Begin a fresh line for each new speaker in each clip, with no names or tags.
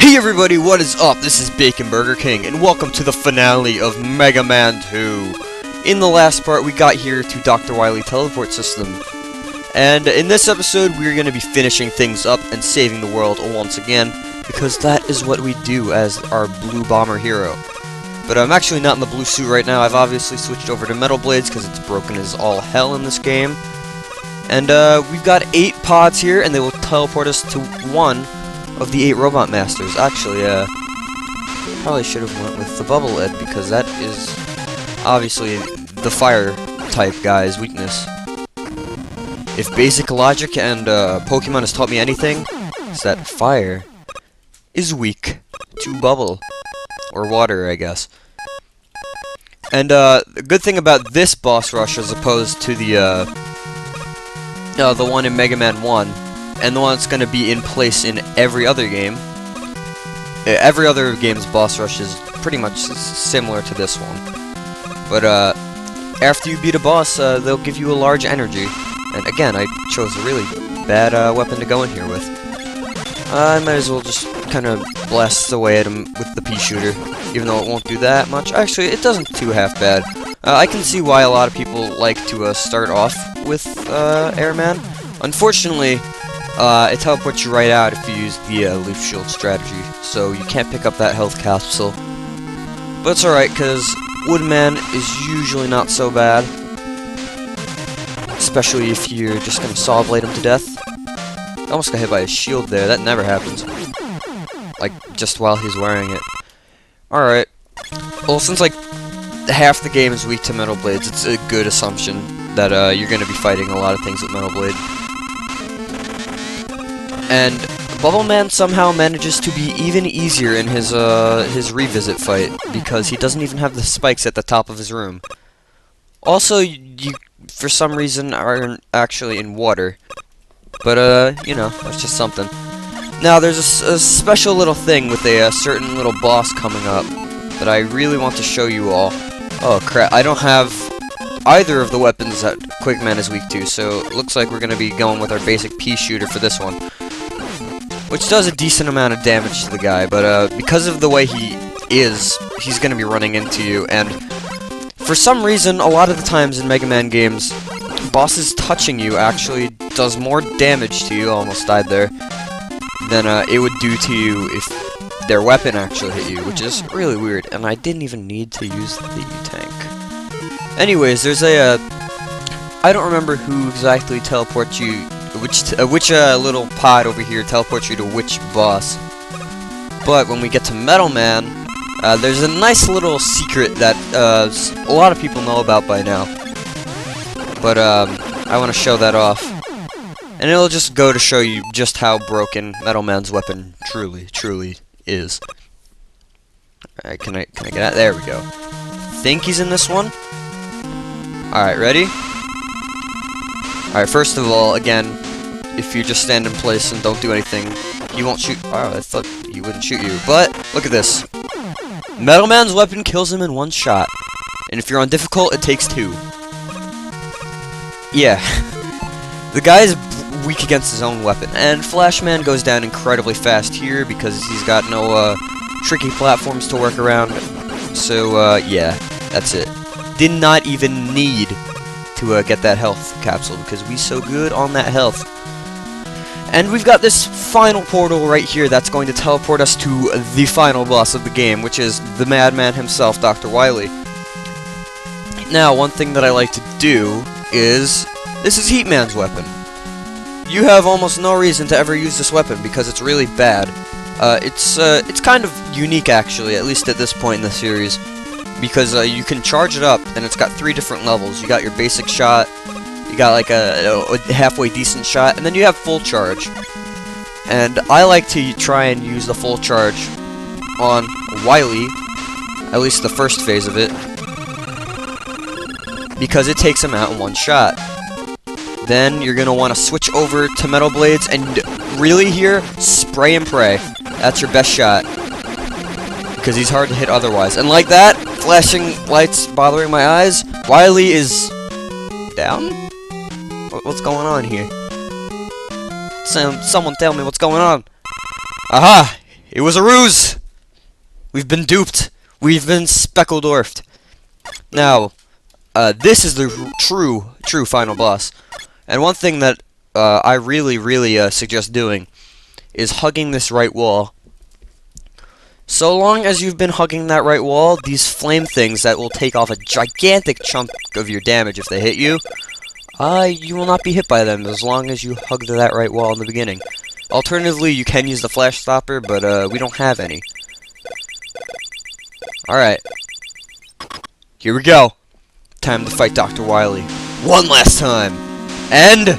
Hey everybody, what is up? This is BaconBurgerKing, and welcome to the finale of Mega Man 2. In the last part, we got here to Dr. Wily teleport system. And in this episode, we're going to be finishing things up and saving the world once again, because that is what we do as our blue bomber hero. But I'm actually not in the blue suit right now. I've obviously switched over to metal blades, because it's broken as all hell in this game. And we've got 8 pods here, and they will teleport us to one of the 8 robot masters. Actually, probably should have went with the bubble lead, because that is obviously the fire type guy's weakness. If basic logic and Pokemon has taught me anything, it's that fire is weak to bubble or water, I guess. And the good thing about this boss rush, as opposed to the one in Mega Man 1, and the one that's going to be in place in every other game. Every other game's boss rush is pretty much similar to this one. But after you beat a boss, they'll give you a large energy. And again, I chose a really bad weapon to go in here with. I might as well just kind of blast away at him with the pea shooter, even though it won't do that much. Actually, it doesn't do half bad. I can see why a lot of people like to start off with Airman. Unfortunately, it teleports you right out if you use the leaf shield strategy, so you can't pick up that health capsule. But it's alright, because Woodman is usually not so bad, especially if you're just going to saw blade him to death. I almost got hit by a shield there. That never happens. Like, just while he's wearing it. Alright. Well, since, like, half the game is weak to Metal Blades, it's a good assumption that you're going to be fighting a lot of things with Metal Blade. And Bubble Man somehow manages to be even easier in his revisit fight, because he doesn't even have the spikes at the top of his room. Also, you for some reason aren't actually in water, but you know, that's just something. Now there's a special little thing with a certain little boss coming up that I really want to show you all. Oh crap, I don't have either of the weapons that Quickman is weak to, so it looks like we're going to be going with our basic pea shooter for this one. Which does a decent amount of damage to the guy, but because of the way he is, he's going to be running into you, and for some reason, a lot of the times in Mega Man games, bosses touching you actually does more damage to you, almost died there, than it would do to you if their weapon actually hit you, which is really weird, and I didn't even need to use the tank. Anyways, there's a, I don't remember who exactly teleports you, which little pod over here teleports you to which boss. But when we get to Metal Man, there's a nice little secret that a lot of people know about by now. But I want to show that off. And it'll just go to show you just how broken Metal Man's weapon truly is. Alright, can I get out? There we go. Think he's in this one? Alright, ready? Alright, first of all, again, if you just stand in place and don't do anything, he won't shoot. Oh, I thought he wouldn't shoot you. But, look at this. Metal Man's weapon kills him in one shot. And if you're on difficult, it takes 2. Yeah. The guy is weak against his own weapon. And Flashman goes down incredibly fast here because he's got no tricky platforms to work around. So, yeah, that's it. Did not even need to get that health capsule, because we so good on that health. And we've got this final portal right here that's going to teleport us to the final boss of the game, which is the madman himself, Dr. Wily. Now, one thing that I like to do is, this is Heatman's weapon. You have almost no reason to ever use this weapon because it's really bad. It's kind of unique, actually, at least at this point in the series. Because you can charge it up, and it's got 3 different levels. You got your basic shot, you got like a halfway decent shot, and then you have full charge. And I like to try and use the full charge on Wily, at least the first phase of it, because it takes him out in one shot. Then you're going to want to switch over to Metal Blades, and really here, spray and pray. That's your best shot, because he's hard to hit otherwise. And like that, flashing lights bothering my eyes, Wily is down? What's going on here? Someone tell me what's going on. Aha! It was a ruse! We've been duped. We've been speckledorfed. Now, this is the true final boss. And one thing that I really suggest doing is hugging this right wall. So long as you've been hugging that right wall, these flame things that will take off a gigantic chunk of your damage if they hit you, you will not be hit by them as long as you hug that right wall in the beginning. Alternatively, you can use the flash stopper, but we don't have any. Alright. Here we go. Time to fight Dr. Wily. One last time. And...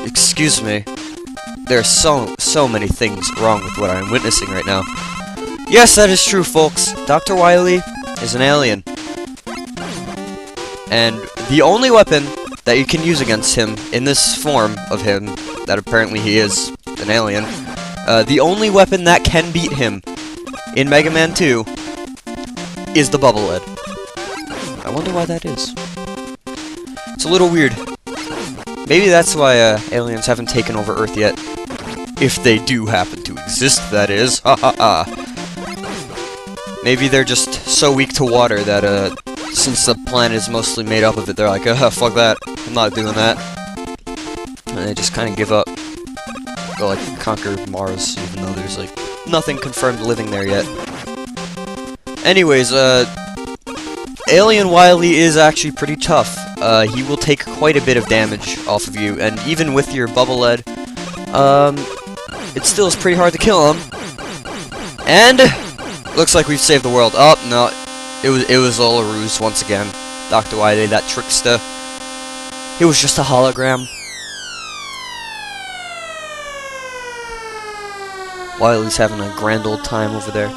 excuse me. There are so many things wrong with what I'm witnessing right now. Yes, that is true, folks. Dr. Wily is an alien. And the only weapon that you can use against him in this form of him, that apparently he is an alien, the only weapon that can beat him in Mega Man 2 is the bubble lead. I wonder why that is. It's a little weird. Maybe that's why aliens haven't taken over Earth yet. If they do happen to exist, that is. Ha ha ha. Maybe they're just so weak to water that, since the planet is mostly made up of it, they're like, fuck that. I'm not doing that. And they just kind of give up. Go, like, conquer Mars, even though there's, like, nothing confirmed living there yet. Anyways, Alien Wily is actually pretty tough. He will take quite a bit of damage off of you, and even with your bubble lead, it still is pretty hard to kill him. And looks like we've saved the world. Oh no, it was all a ruse once again. Dr. Wily, that trickster. It was just a hologram. Wily's having a grand old time over there.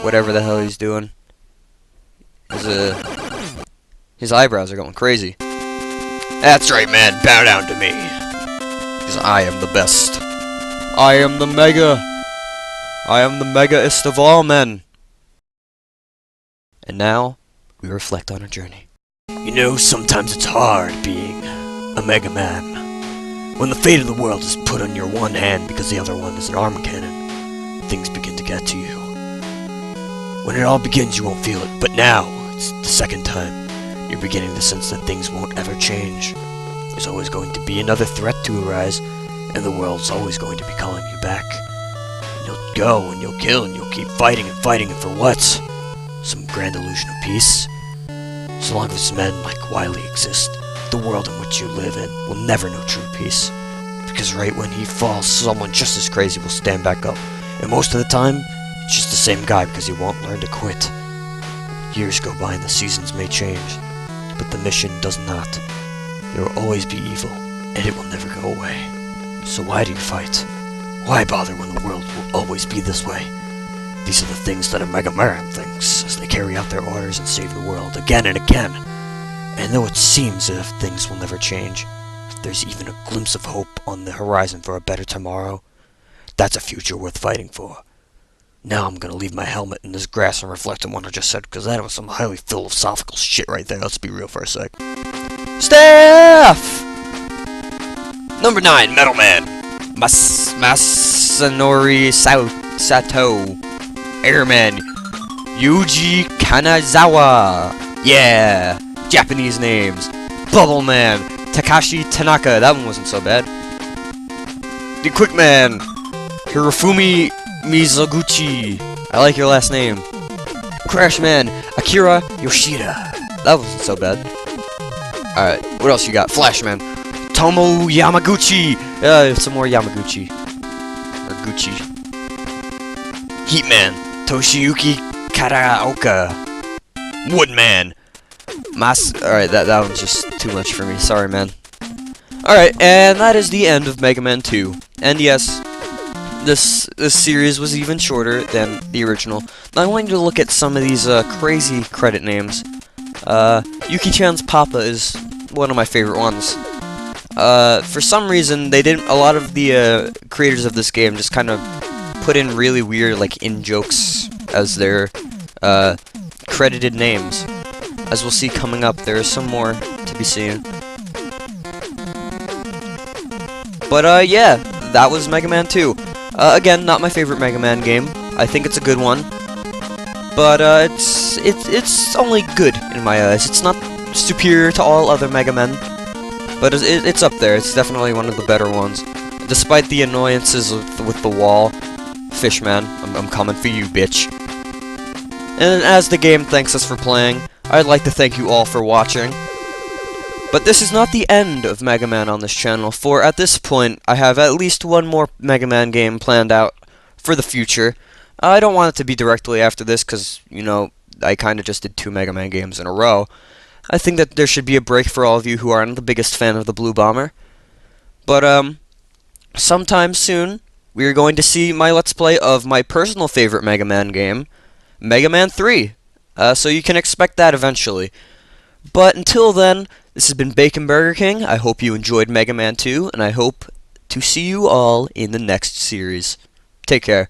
Whatever the hell he's doing. His eyebrows are going crazy. That's right, man. Bow down to me. Because I am the best. I am the Mega. I am the Mega-est of all men. And now, we reflect on our journey. You know, sometimes it's hard being a Mega Man. When the fate of the world is put on your one hand because the other one is an armor cannon, things begin to get to you. When it all begins, you won't feel it, but now, it's the second time. You're beginning to sense that things won't ever change. There's always going to be another threat to arise, and the world's always going to be calling you back. And you'll go, and you'll kill, and you'll keep fighting, and for what? Some grand illusion of peace? So long as men like Wily exist, the world in which you live in will never know true peace. Because right when he falls, someone just as crazy will stand back up. And most of the time, it's just the same guy because he won't learn to quit. Years go by and the seasons may change, but the mission does not. There will always be evil, and it will never go away. So why do you fight? Why bother when the world will always be this way? These are the things that a Mega Man thinks as they carry out their orders and save the world again and again. And though it seems as if things will never change, if there's even a glimpse of hope on the horizon for a better tomorrow, that's a future worth fighting for. Now I'm gonna leave my helmet in this grass and reflect on what I just said, because that was some highly philosophical shit right there. Let's be real for a sec. Staff! Number 9, Metal Man. Masanori Sato. Airman. Yuji Kanazawa. Yeah! Japanese names. Bubble Man. Takashi Tanaka. That one wasn't so bad. The Quick Man. Hirofumi Mizoguchi. I like your last name. Crash Man. Akira Yoshida. That wasn't so bad. Alright, what else you got? Flash Man. Tomo Yamaguchi. Some more Yamaguchi. Or Gucci. Heat Man. Toshiyuki Karaoka. Woodman. Alright, that one's just too much for me. Sorry, man. Alright, and that is the end of Mega Man 2. And yes, this series was even shorter than the original. Now I want you to look at some of these crazy credit names. Yuki-chan's Papa is one of my favorite ones. For some reason, a lot of the creators of this game just kind of put in really weird, like, in-jokes as their credited names. As we'll see coming up, there is some more to be seen. But yeah, that was Mega Man 2. Again, not my favorite Mega Man game. I think it's a good one, but it's only good in my eyes. It's not superior to all other Mega Men, but it's up there. It's definitely one of the better ones, despite the annoyances with the wall. Fishman, I'm coming for you, bitch. And as the game thanks us for playing, I'd like to thank you all for watching. But this is not the end of Mega Man on this channel, for at this point, I have at least one more Mega Man game planned out for the future. I don't want it to be directly after this, because, you know, I kinda just did 2 Mega Man games in a row. I think that there should be a break for all of you who aren't the biggest fan of the Blue Bomber. But, sometime soon, we are going to see my Let's Play of my personal favorite Mega Man game, Mega Man 3. So you can expect that eventually. But until then, this has been BaconBurgerKing. I hope you enjoyed Mega Man 2, and I hope to see you all in the next series. Take care.